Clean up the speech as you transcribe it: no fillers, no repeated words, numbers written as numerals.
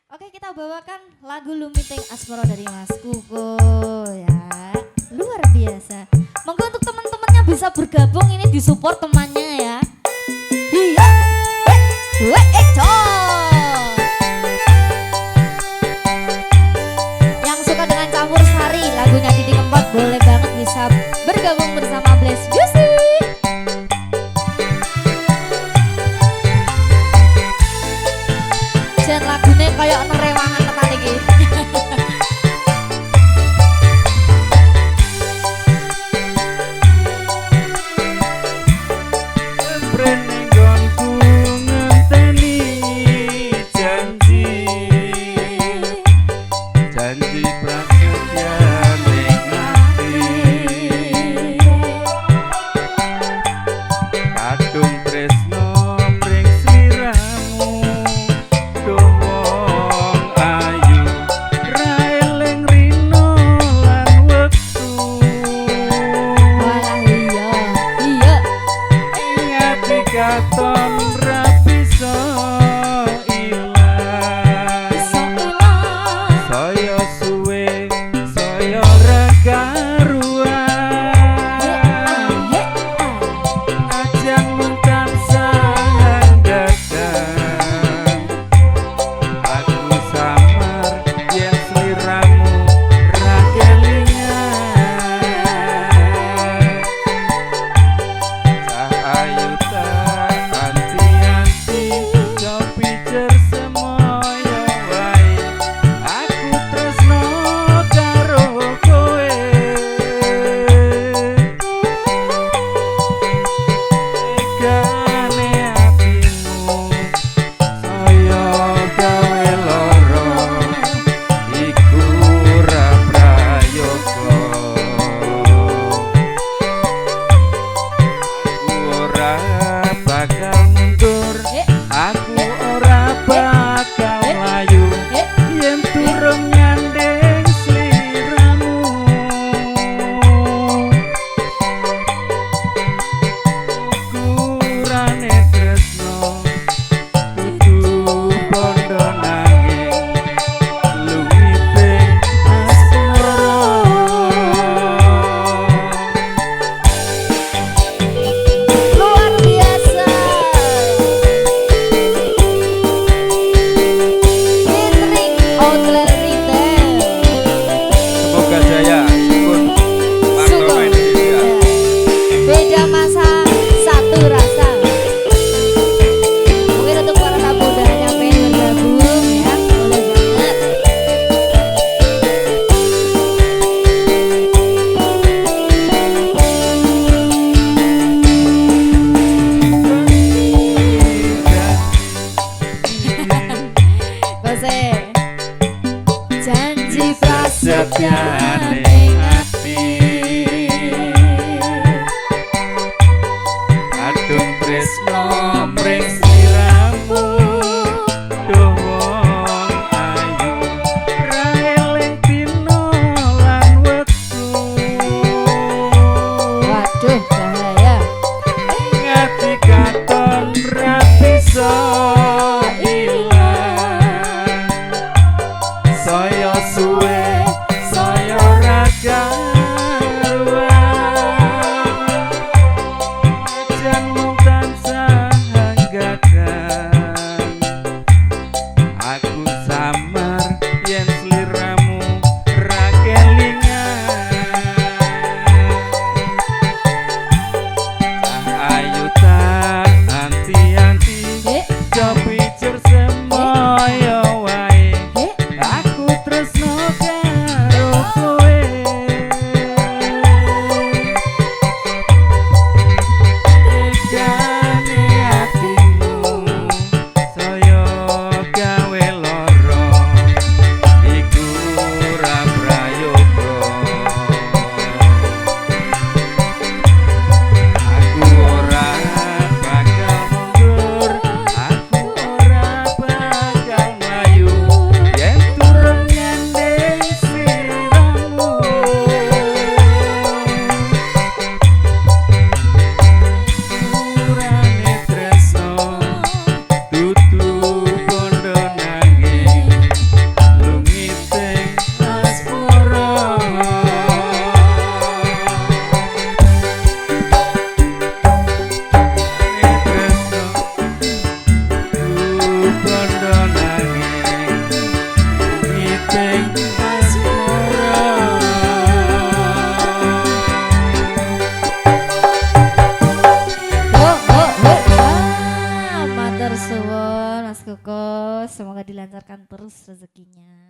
Oke, kita bawakan lagu Lumiting Asmoro dari Mas Kuko ya. Luar biasa. Monggo untuk teman-temannya bisa bergabung ini disupport temannya ya. Iya. Yang suka dengan campur sari lagunya Didi Kempot boleh banget bisa bergabung bersama Bless Music. Dan lagunya kayak nerewangan teman iki. Janji prasetyane ati kadung tresno mring sliramu duh wong ayu ra eling dina lan wektu waduh bahaya ngati katon ra bisa suwe saya ora semoga dilancarkan terus rezekinya.